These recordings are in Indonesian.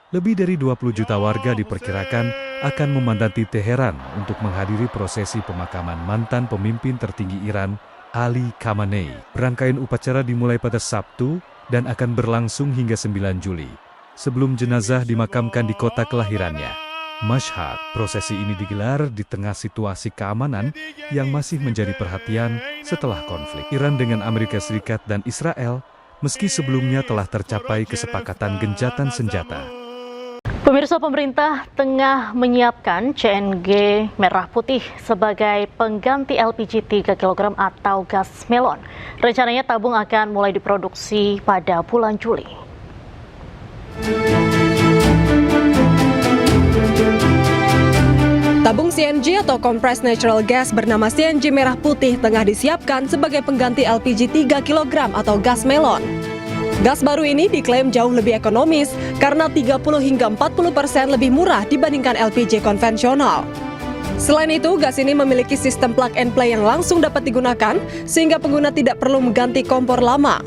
Lebih dari 20 juta warga diperkirakan akan memadati Teheran untuk menghadiri prosesi pemakaman mantan pemimpin tertinggi Iran, Ali Khamenei. Rangkaian upacara dimulai pada Sabtu dan akan berlangsung hingga 9 Juli. Sebelum jenazah dimakamkan di kota kelahirannya, Mashhad. Prosesi ini digelar di tengah situasi keamanan yang masih menjadi perhatian setelah konflik Iran dengan Amerika Serikat dan Israel, meski sebelumnya telah tercapai kesepakatan gencatan senjata. Pemirsa, pemerintah tengah menyiapkan CNG merah putih sebagai pengganti LPG 3 kg atau gas melon. Rencananya tabung akan mulai diproduksi pada bulan Juli. Tabung CNG atau Compressed Natural Gas bernama CNG merah putih tengah disiapkan sebagai pengganti LPG 3 kg atau gas melon. Gas baru ini diklaim jauh lebih ekonomis karena 30 hingga 40% lebih murah dibandingkan LPG konvensional. Selain itu, gas ini memiliki sistem plug and play yang langsung dapat digunakan sehingga pengguna tidak perlu mengganti kompor lama.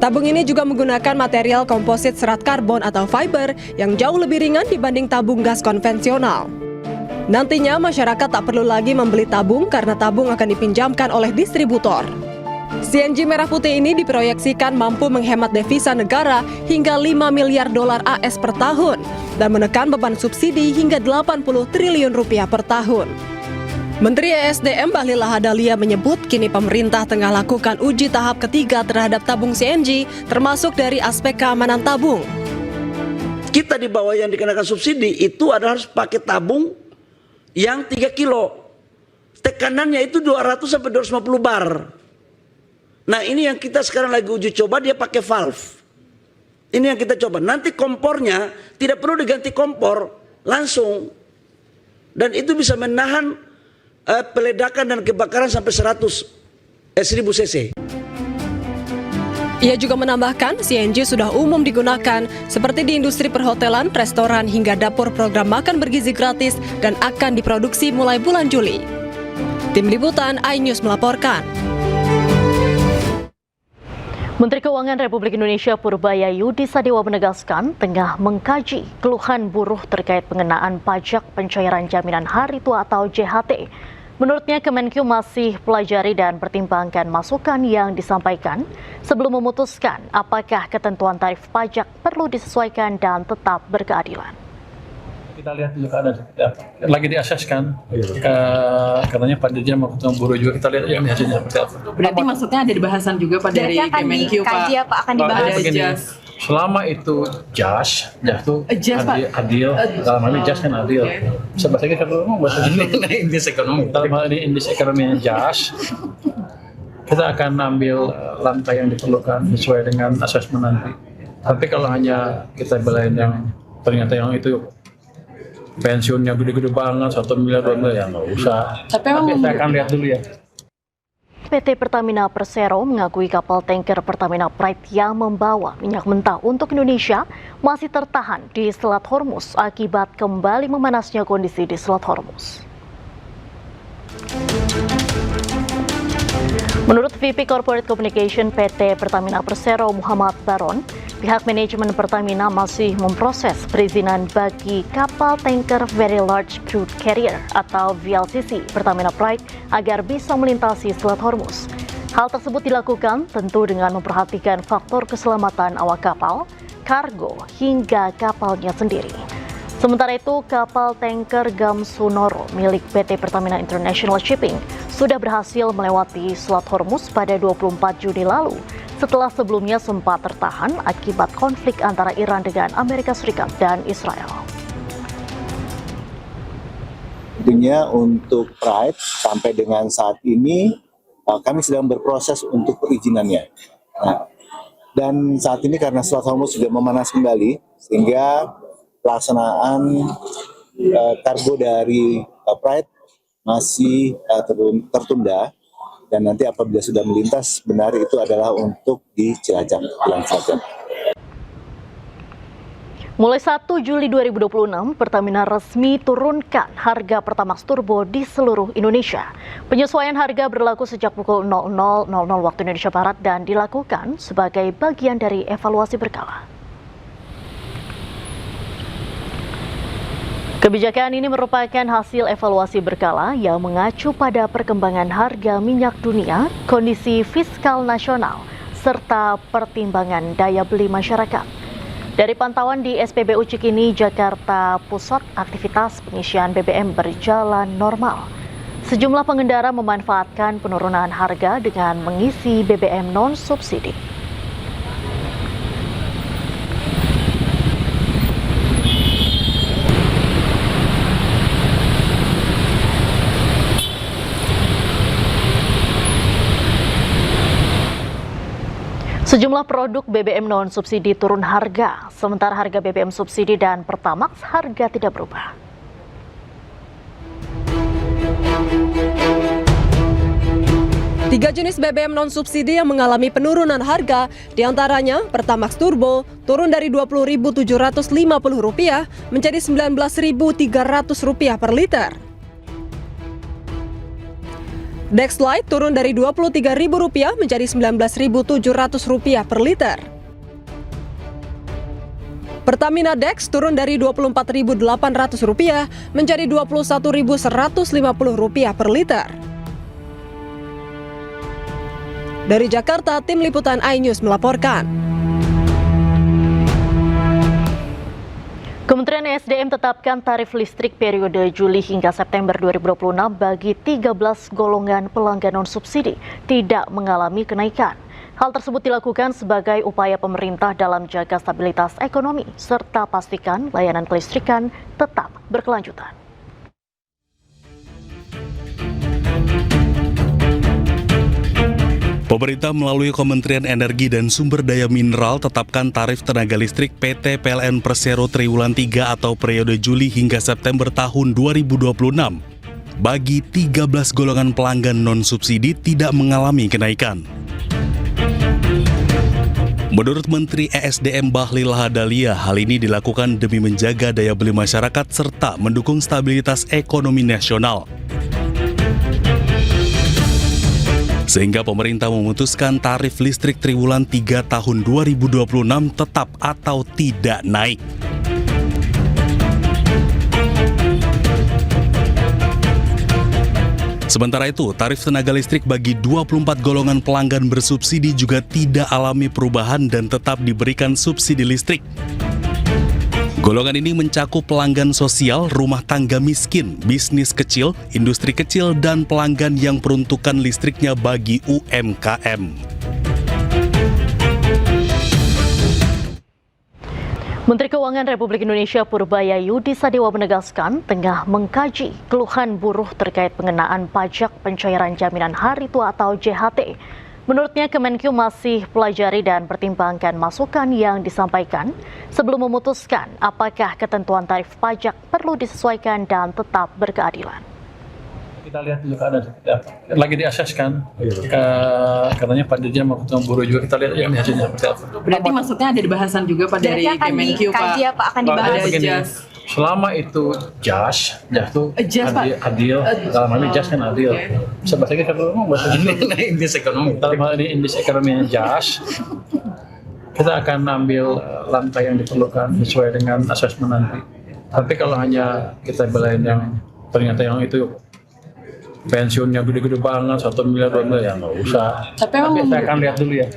Tabung ini juga menggunakan material komposit serat karbon atau fiber yang jauh lebih ringan dibanding tabung gas konvensional. Nantinya masyarakat tak perlu lagi membeli tabung karena tabung akan dipinjamkan oleh distributor. CNG merah putih ini diproyeksikan mampu menghemat devisa negara hingga 5 miliar dolar AS per tahun dan menekan beban subsidi hingga 80 triliun rupiah per tahun. Menteri ESDM Bahlil Lahadalia menyebut kini pemerintah tengah lakukan uji tahap ketiga terhadap tabung CNG termasuk dari aspek keamanan tabung. Kita di bawah yang dikenakan subsidi itu adalah harus pakai tabung yang 3 kilo. Tekanannya itu 200 sampai 250 bar. Nah, ini yang kita sekarang lagi uji coba, dia pakai valve. Ini yang kita coba. Nanti kompornya tidak perlu diganti kompor langsung. Dan itu bisa menahan peledakan dan kebakaran sampai 1000 cc. Ia juga menambahkan CNG sudah umum digunakan seperti di industri perhotelan, restoran hingga dapur program makan bergizi gratis dan akan diproduksi mulai bulan Juli. Tim Liputan iNews melaporkan. Menteri Keuangan Republik Indonesia Purbaya Yudi Sadewa menegaskan tengah mengkaji keluhan buruh terkait pengenaan pajak pencairan jaminan hari tua atau JHT. Menurutnya Kemenkyu masih pelajari dan pertimbangkan masukan yang disampaikan sebelum memutuskan apakah ketentuan tarif pajak perlu disesuaikan dan tetap berkeadilan. Kita lihat dulu keadaan lagi diaseskan, katanya Pak Dirjen mau ketemu buruh juga, kita lihat yang hasilnya seperti apa. Berarti maksudnya ada bahasan juga Pak dari Kemenkyu Pak? Akan dibahas. Begini, selama itu jas itu adil, dalam hal ini jas kan adil. Bisa bahasa kita kalau ngomong bahasa indeks ekonomi. Dalam hal ini indeks ekonomi yang jas, kita akan ambil langkah yang diperlukan sesuai dengan asesmen nanti. Tapi kalau hanya kita belain yang ternyata yang itu pensiunnya gede-gede banget, 1 miliar, 2 miliar, nggak usah. Tapi saya akan lihat dulu ya. PT Pertamina Persero mengakui kapal tanker Pertamina Pride yang membawa minyak mentah untuk Indonesia masih tertahan di Selat Hormuz akibat kembali memanasnya kondisi di Selat Hormuz. Menurut VP Corporate Communication PT Pertamina Persero Muhammad Baron, pihak manajemen Pertamina masih memproses perizinan bagi kapal tanker Very Large Crude Carrier atau VLCC Pertamina Pride agar bisa melintasi Selat Hormuz. Hal tersebut dilakukan tentu dengan memperhatikan faktor keselamatan awak kapal, kargo, hingga kapalnya sendiri. Sementara itu, kapal tanker Gamsunoro milik PT Pertamina International Shipping sudah berhasil melewati Selat Hormuz pada 24 Juni lalu setelah sebelumnya sempat tertahan akibat konflik antara Iran dengan Amerika Serikat dan Israel. Tentunya untuk Pride sampai dengan saat ini kami sedang berproses untuk perizinannya. Nah, dan saat ini karena Selat Hormuz sudah memanas kembali sehingga pelaksanaan kargo dari Pride masih tertunda. Dan nanti apabila sudah melintas, benar itu adalah untuk di Cilacap, Pulau Cilacap. Mulai 1 Juli 2026, Pertamina resmi turunkan harga Pertamax Turbo di seluruh Indonesia. Penyesuaian harga berlaku sejak pukul 00.00 waktu Indonesia Barat dan dilakukan sebagai bagian dari evaluasi berkala. Kebijakan ini merupakan hasil evaluasi berkala yang mengacu pada perkembangan harga minyak dunia, kondisi fiskal nasional, serta pertimbangan daya beli masyarakat. Dari pantauan di SPBU Cikini, Jakarta Pusat, aktivitas pengisian BBM berjalan normal. Sejumlah pengendara memanfaatkan penurunan harga dengan mengisi BBM non-subsidi. Sejumlah produk BBM non-subsidi turun harga, sementara harga BBM subsidi dan Pertamax harga tidak berubah. Tiga jenis BBM non-subsidi yang mengalami penurunan harga, diantaranya Pertamax Turbo turun dari Rp20.750 menjadi Rp19.300 per liter. Dex Lite turun dari Rp23.000 menjadi Rp19.700 per liter. Pertamina Dex turun dari Rp24.800 menjadi Rp21.150 per liter. Dari Jakarta, tim liputan iNews melaporkan. Kementerian SDM tetapkan tarif listrik periode Juli hingga September 2026 bagi 13 golongan pelanggan non-subsidi tidak mengalami kenaikan. Hal tersebut dilakukan sebagai upaya pemerintah dalam jaga stabilitas ekonomi serta pastikan layanan kelistrikan tetap berkelanjutan. Pemerintah melalui Kementerian Energi dan Sumber Daya Mineral tetapkan tarif tenaga listrik PT PLN Persero Triwulan 3 atau periode Juli hingga September tahun 2026. Bagi 13 golongan pelanggan non-subsidi tidak mengalami kenaikan. Menurut Menteri ESDM Bahlil Lahadalia, hal ini dilakukan demi menjaga daya beli masyarakat serta mendukung stabilitas ekonomi nasional. Sehingga pemerintah memutuskan tarif listrik triwulan 3 tahun 2026 tetap atau tidak naik. Sementara itu, tarif tenaga listrik bagi 24 golongan pelanggan bersubsidi juga tidak alami perubahan dan tetap diberikan subsidi listrik. Golongan ini mencakup pelanggan sosial, rumah tangga miskin, bisnis kecil, industri kecil, dan pelanggan yang peruntukan listriknya bagi UMKM. Menteri Keuangan Republik Indonesia Purbaya Yudi Sadewa menegaskan tengah mengkaji keluhan buruh terkait pengenaan pajak pencairan jaminan hari tua atau JHT. Menurutnya, Kemenkyu masih pelajari dan pertimbangkan masukan yang disampaikan sebelum memutuskan apakah ketentuan tarif pajak perlu disesuaikan dan tetap berkeadilan. Kita lihat dulu keadaan lagi diaseskan. Katanya Pak Dirjen mau ketemu buruh juga, kita lihat yang hasilnya seperti apa. Berarti maksudnya ada bahasan juga Pak dari Kemenkyu Pak. Akan dibahas. Begini, selama itu jas itu adil, dalam hal ini jas kan adil. Bisa bahasa kita kalau ngomong bahasa indeks ekonomi. Dalam hal ini indeks ekonominya jas, kita akan ambil langkah yang diperlukan sesuai dengan asesmen nanti. Tapi kalau hanya kita belain yang ternyata yang itu pensiunnya gede-gede banget, 1 miliar, 2 miliar, ya nggak usah. Tapi saya akan lihat dulu ya.